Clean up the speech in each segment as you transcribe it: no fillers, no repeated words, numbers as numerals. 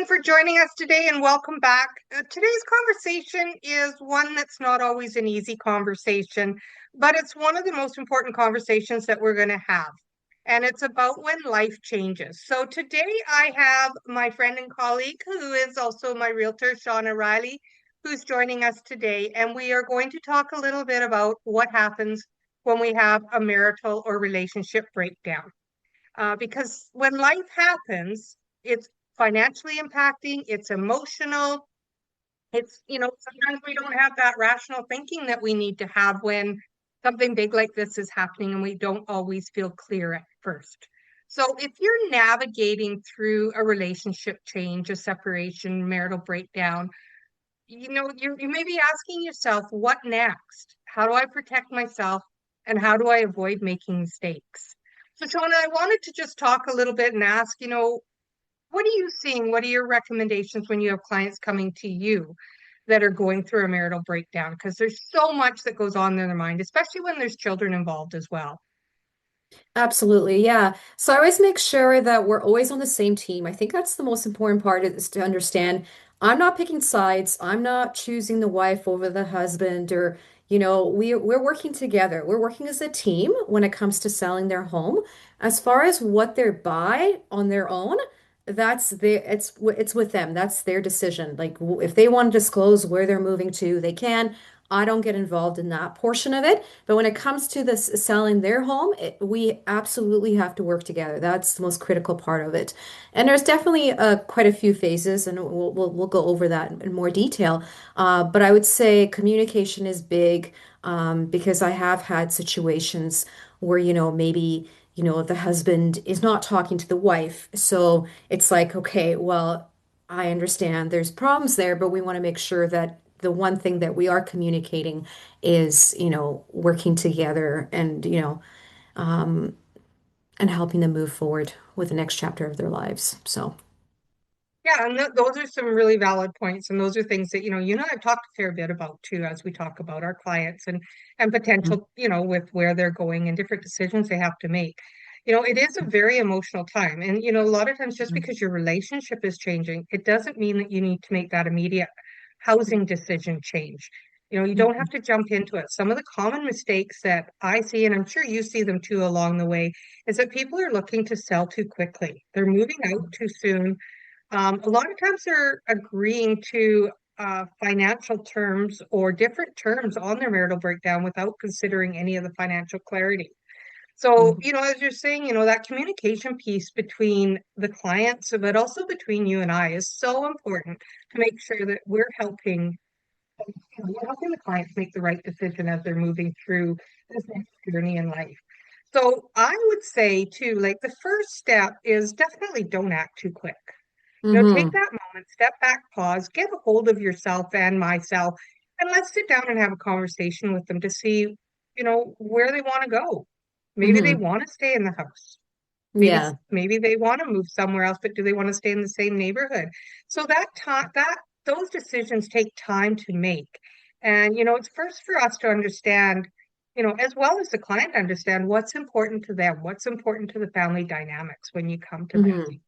everyone, for joining us today and welcome back. Today's conversation is one that's not always an easy conversation, but it's one of the most important conversations that we're going to have. And it's about when life changes. So today I have my friend and colleague, who is also my realtor, Shauna Riley, who's joining us today. And we are going to talk a little bit about what happens when we have a marital or relationship breakdown. Because when life happens, it's financially impacting, it's emotional, sometimes we don't have that rational thinking that we need to have when something big like this is happening and we don't always feel clear at first. So if you're navigating through a relationship change, a separation, marital breakdown, you may be asking yourself, what next? How do I protect myself? And how do I avoid making mistakes? So, Shona, I wanted to just talk a little bit and ask, what are you seeing? What are your recommendations when you have clients coming to you that are going through a marital breakdown? Because there's so much that goes on in their mind, especially when there's children involved as well. Absolutely, yeah. So I always make sure that we're always on the same team. I think that's the most important part is to understand I'm not picking sides. I'm not choosing the wife over the husband or, we're working together. We're working as a team when it comes to selling their home. As far as what they buy on their own, it's with them. That's their decision. Like if they want to disclose where they're moving to, they can. I don't get involved in that portion of it. But when it comes to this selling their home, we absolutely have to work together. That's the most critical part of it. And there's definitely quite a few phases, and we'll go over that in more detail. But I would say communication is big because I have had situations where, maybe, the husband is not talking to the wife. So it's like, okay, well, I understand there's problems there, but we want to make sure that the one thing that we are communicating is, working together and, um, and helping them move forward with the next chapter of their lives. So, Yeah, and those are some really valid points, and those are things that you and I have talked a fair bit about too, as we talk about our clients and potential, with where they're going and different decisions they have to make. It is a very emotional time, and a lot of times just Mhm. because your relationship is changing, it doesn't mean that you need to make that immediate housing decision change. You don't have to jump into it. Some of the common mistakes that I see, and I'm sure you see them too along the way, is that people are looking to sell too quickly. They're moving out too soon. A lot of times they're agreeing to financial terms or different terms on their marital breakdown without considering any of the financial clarity. So, Mhm. as you're saying, that communication piece between the clients, but also between you and I is so important to make sure that we're helping the clients make the right decision as they're moving through this next journey in life. So I would say too, like the first step is definitely don't act too quick. Take Mhm. that moment, step back, pause, get a hold of yourself and myself, and let's sit down and have a conversation with them to see, where they want to go. Maybe they Mhm. want to stay in the house. Yeah. Maybe they want to move somewhere else, but do they want to stay in the same neighborhood? So that those decisions take time to make. And it's first for us to understand, as well as the client understand what's important to them, what's important to the family dynamics when you come to that. Mhm.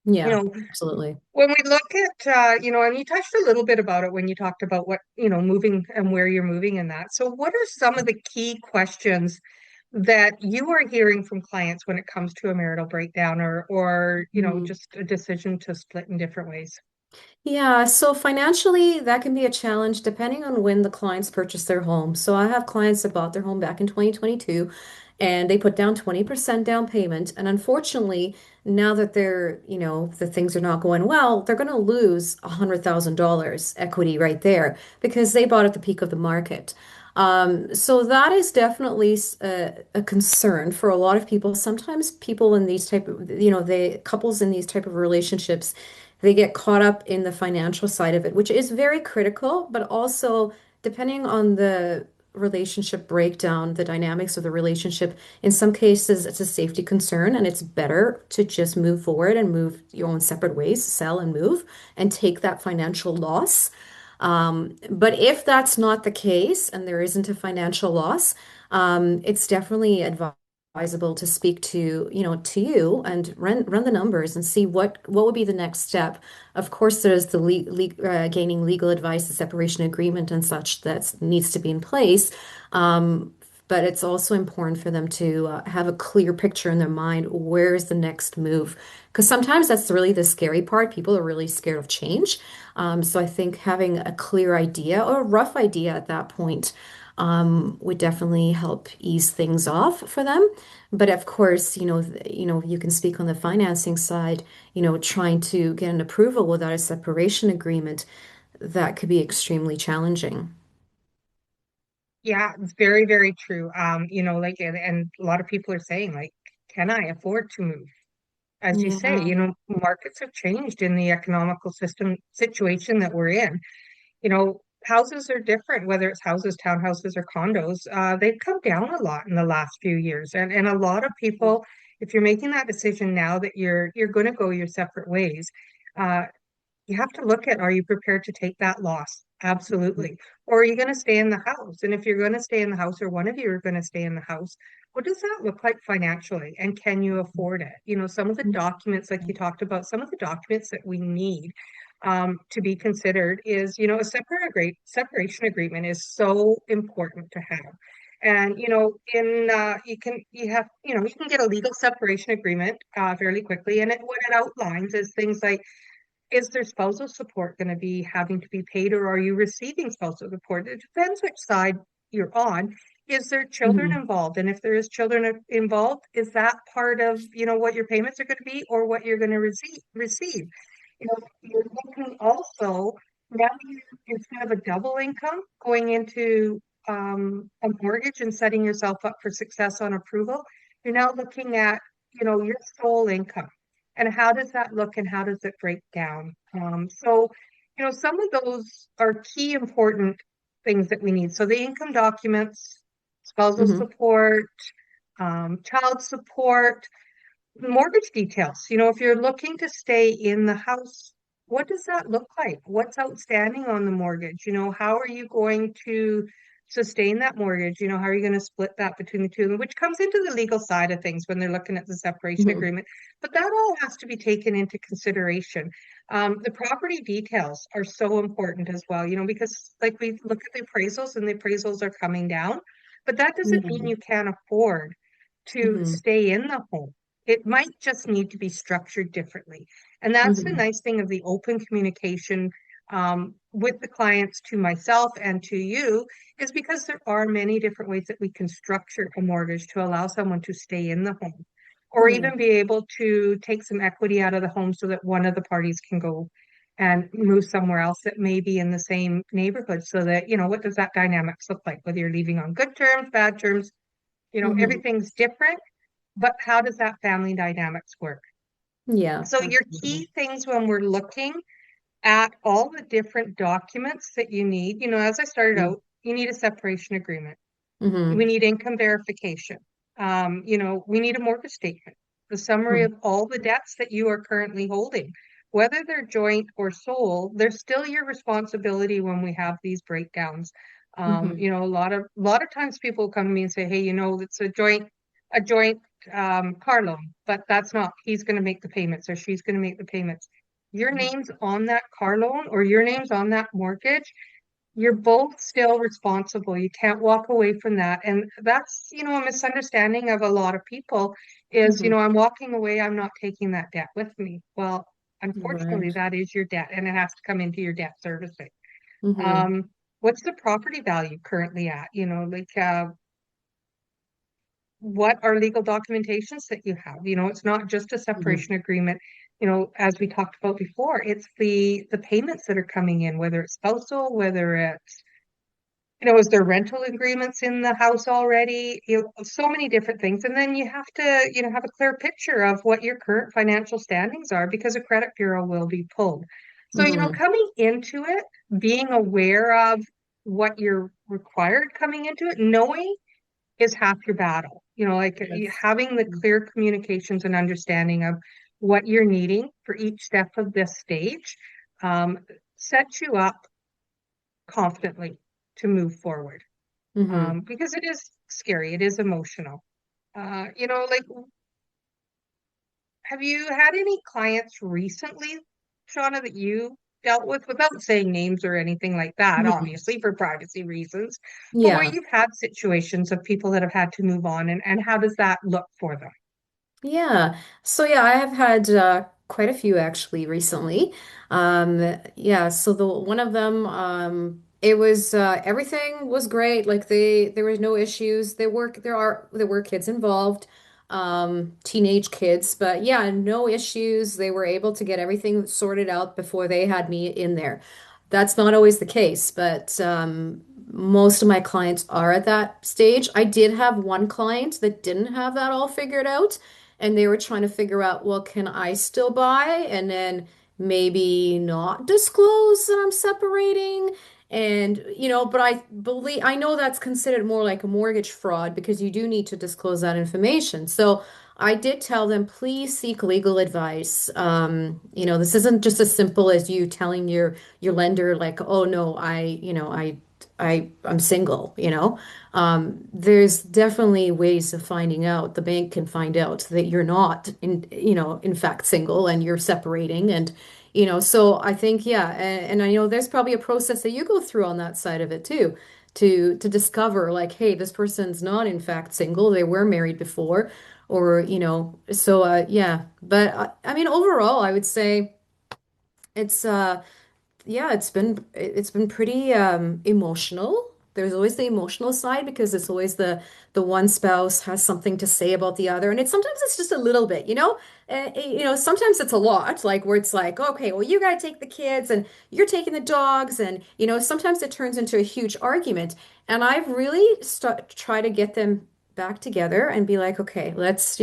You Yeah, know, absolutely. when we look at, and you touched a little bit about it when you talked about what, moving and where you're moving and that. So, what are some of the key questions that you are hearing from clients when it comes to a marital breakdown or Mhm. just a decision to split in different ways? Yeah, so financially, that can be a challenge depending on when the clients purchase their home. So I have clients that bought their home back in 2022 and they put down 20% down payment. And unfortunately, now that the things are not going well, they're going to lose $100,000 equity right there because they bought at the peak of the market. So that is definitely a concern for a lot of people. Sometimes people in these type of, the couples in these type of relationships they get caught up in the financial side of it, which is very critical, but also depending on the relationship breakdown, the dynamics of the relationship, in some cases it's a safety concern and it's better to just move forward and move your own separate ways, sell and move and take that financial loss. But if that's not the case and there isn't a financial loss, it's definitely advisable advisable to speak to, to you and run the numbers and see what would be the next step. Of course, there's the gaining legal advice, the separation agreement and such that needs to be in place. Um, but it's also important for them to have a clear picture in their mind. Where's the next move? Because sometimes that's really the scary part. People are really scared of change. So I think having a clear idea or a rough idea at that point would definitely help ease things off for them. But of course, you can speak on the financing side, trying to get an approval without a separation agreement, that could be extremely challenging. Yeah, it's very, very true. Like, and a lot of people are saying, like, can I afford to move? As you say, Yeah. markets have changed in the economical system situation that we're in. Houses are different, whether it's houses, townhouses, or condos. They've come down a lot in the last few years, and a lot of people, if you're making that decision now that you're going to go your separate ways, uh, you have to look at, are you prepared to take that loss? Absolutely. Or are you going to stay in the house? And if you're going to stay in the house, or one of you are going to stay in the house, what does that look like financially? And can you afford it? Some of the documents, like you talked about, some of the documents that we need to be considered is, a separation agreement is so important to have. And you can get a legal separation agreement fairly quickly, and what it outlines is things like, is their spousal support going to be having to be paid, or are you receiving spousal support? It depends which side you're on. Is there children Mhm. involved? And if there is children involved, is that part of, what your payments are going to be, or what you're going to receive? You're looking also, now instead of a double income going into a mortgage and setting yourself up for success on approval, you're now looking at, your sole income. And how does that look and how does it break down? Some of those are key important things that we need. So the income documents, spousal Mhm. support, child support, mortgage details. If you're looking to stay in the house, what does that look like? What's outstanding on the mortgage? How are you going to sustain that mortgage? How are you going to split that between the two of them? Which comes into the legal side of things when they're looking at the separation Mhm. agreement. But that all has to be taken into consideration. The property details are so important as well, because like we look at the appraisals and the appraisals are coming down, but that doesn't mean Yeah. you can't afford to Mhm. stay in the home. It might just need to be structured differently. And that's the Mhm. nice thing of the open communication with the clients to myself and to you, is because there are many different ways that we can structure a mortgage to allow someone to stay in the home, or Yeah. even be able to take some equity out of the home so that one of the parties can go and move somewhere else that may be in the same neighborhood, so that, what does that dynamics look like? Whether you're leaving on good terms, bad terms, Mhm. everything's different, but how does that family dynamics work? Yeah, So your absolutely. key things when we're looking at all the different documents that you need, as I started out, you need a separation agreement. We Mhm. need income verification. We need a mortgage statement, the summary of all the debts that you are currently holding. Whether they're joint or sole, they're still your responsibility when we have these breakdowns. Mhm. A lot of times people come to me and say, "Hey, it's a joint car loan, but that's not. He's going to make the payments, or she's going to make the payments. Your Mhm. name's on that car loan, or your name's on that mortgage. You're both still responsible. You can't walk away from that." And that's, a misunderstanding of a lot of people is, Mhm. I'm walking away, I'm not taking that debt with me. Well, unfortunately, Right. that is your debt and it has to come into your debt servicing. Mhm. Um, what's the property value currently at? Like, what are legal documentations that you have? It's not just a Mhm. separation agreement. As we talked about before, it's the payments that are coming in, whether it's spousal, whether it's, is there rental agreements in the house already? So many different things. And then you have to, have a clear picture of what your current financial standings are, because a credit bureau will be pulled. So, Mhm. coming into it, being aware of what you're required coming into it, knowing is half your battle. Like, Yes. having the clear communications and understanding of what you're needing for each step of this stage um, sets you up confidently to move forward, Mhm. because it is scary, it is emotional. Like, have you had any clients recently, Shauna, that you dealt with, without saying names or anything like that, Mhm. obviously for privacy reasons, but where Yeah. you've had situations of people that have had to move on, and how does that look for them? Yeah. So yeah, I have had quite a few actually recently. Yeah, so the one of them it was everything was great. Like there was no issues. There were kids involved. Teenage kids, but yeah, no issues. They were able to get everything sorted out before they had me in there. That's not always the case, but most of my clients are at that stage. I did have one client that didn't have that all figured out, and they were trying to figure out, well, can I still buy and then maybe not disclose that I'm separating? And, but I know that's considered more like a mortgage fraud because you do need to disclose that information. So I did tell them, please seek legal advice. This isn't just as simple as you telling your lender like, oh no, I'm single, there's definitely ways of finding out. The bank can find out that you're not in fact single and you're separating. And, so I think, yeah. And I know there's probably a process that you go through on that side of it too, to discover like, hey, this person's not in fact single. They were married before, or, so, yeah. But I mean, overall, I would say it's, yeah, it's been pretty emotional. There's always the emotional side because it's always the one spouse has something to say about the other, and it's just a little bit, sometimes it's a lot, like where it's like, okay, well, you got to take the kids and you're taking the dogs, and sometimes it turns into a huge argument. And I've really try to get them back together and be like, okay, let's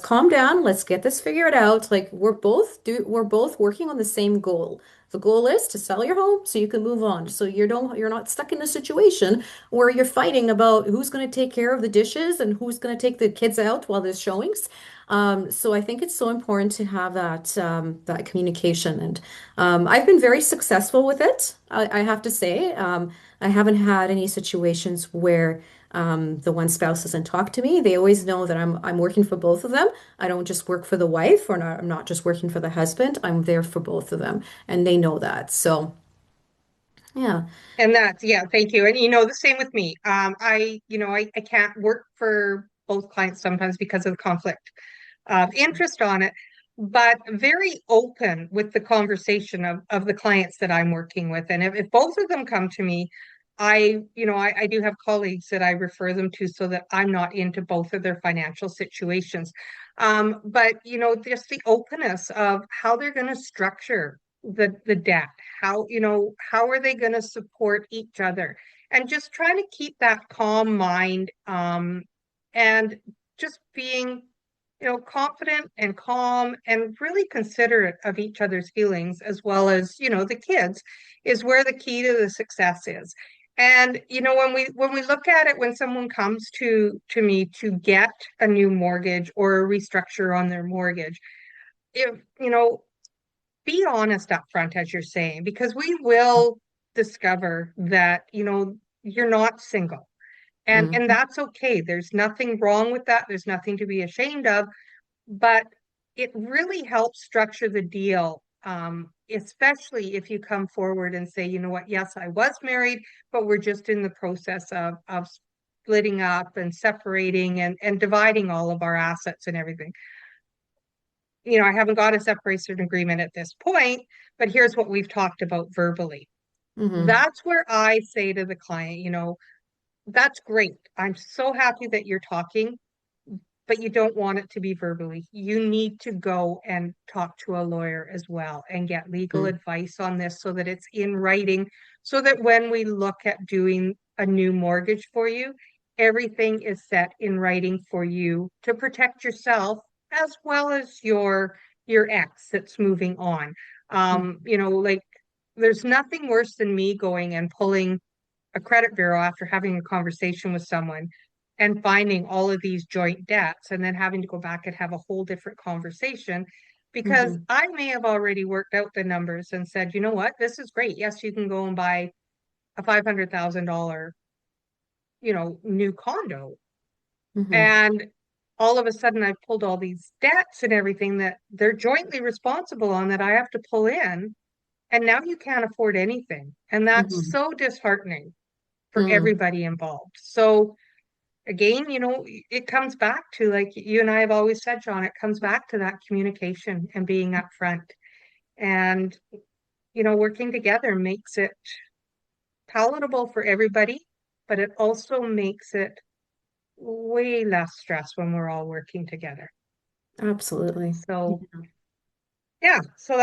calm down, let's get this figured out. Like we're both working on the same goal. The goal is to sell your home so you can move on. So you're not stuck in a situation where you're fighting about who's going to take care of the dishes and who's going to take the kids out while there's showings. So I think it's so important to have that communication, and I've been very successful with it. I have to say, I haven't had any situations where the one spouse doesn't talk to me. They always know that I'm working for both of them. I don't just work for the wife, or not, I'm not just working for the husband. I'm there for both of them, and they know that. So, yeah. And that's, yeah, thank you. And the same with me. I can't work for both clients sometimes because of the conflict of interest on it, but very open with the conversation of the clients that I'm working with. And if both of them come to me, I do have colleagues that I refer them to so that I'm not into both of their financial situations. But just the openness of how they're going to structure the debt, how are they going to support each other, and just trying to keep that calm mind, and just being confident and calm and really considerate of each other's feelings as well as, the kids, is where the key to the success is. And when we look at it, when someone comes to me to get a new mortgage or a restructure on their mortgage, if be honest up front, as you're saying, because we will discover that, you're not single. And Mhm. that's okay. There's nothing wrong with that. There's nothing to be ashamed of, but it really helps structure the deal, especially if you come forward and say, you know what, yes, I was married, but we're just in the process of splitting up and separating and dividing all of our assets and everything. I haven't got a separation agreement at this point, but here's what we've talked about verbally. Mhm. That's where I say to the client, that's great. I'm so happy that you're talking, but you don't want it to be verbally. You need to go and talk to a lawyer as well and get legal Mhm. advice on this so that it's in writing, so that when we look at doing a new mortgage for you, everything is set in writing for you to protect yourself as well as your ex that's moving on. Like, there's nothing worse than me going and pulling a credit bureau after having a conversation with someone and finding all of these joint debts and then having to go back and have a whole different conversation, because Mhm. I may have already worked out the numbers and said, you know what, this is great. Yes, you can go and buy a $500,000, new condo. Mhm. And all of a sudden I've pulled all these debts and everything that they're jointly responsible on that I have to pull in, and now you can't afford anything. And that's Mhm. so disheartening for Mm. everybody involved. So again, it comes back to, like you and I have always said, John, it comes back to that communication and being upfront. And, working together makes it palatable for everybody, but it also makes it way less stress when we're all working together. Absolutely. So Yeah. yeah, so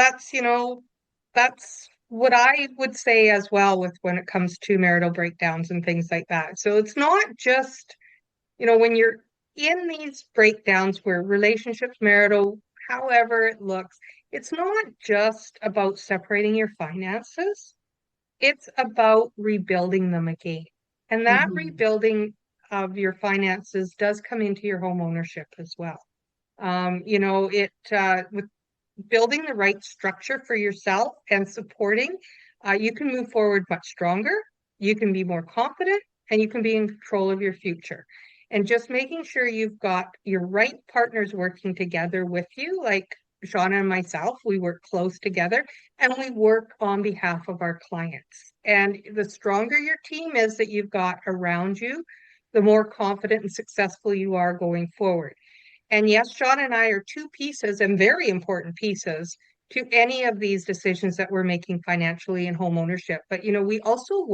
that's what I would say as well with when it comes to marital breakdowns and things like that. So it's not just, when you're in these breakdowns where relationships, marital, however it looks, it's not just about separating your finances. It's about rebuilding them again. And that Mhm. rebuilding of your finances does come into your home ownership as well. With building the right structure for yourself and supporting, you can move forward much stronger. You can be more confident and you can be in control of your future. And just making sure you've got your right partners working together with you, like Shauna and myself, we work close together and we work on behalf of our clients. And the stronger your team is that you've got around you, the more confident and successful you are going forward. And yes, Sean and I are two pieces and very important pieces to any of these decisions that we're making financially in home ownership. But we also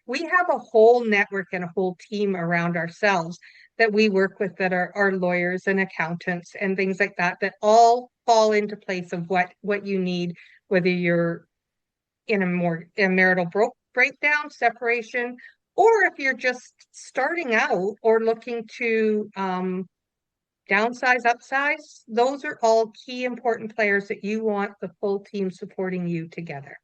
we have a whole network and a whole team around ourselves that we work with that are lawyers and accountants and things like that, that all fall into place of what you need, whether you're in a marital breakdown, separation, or if you're just starting out or looking to downsize, upsize, those are all key important players that you want the full team supporting you together.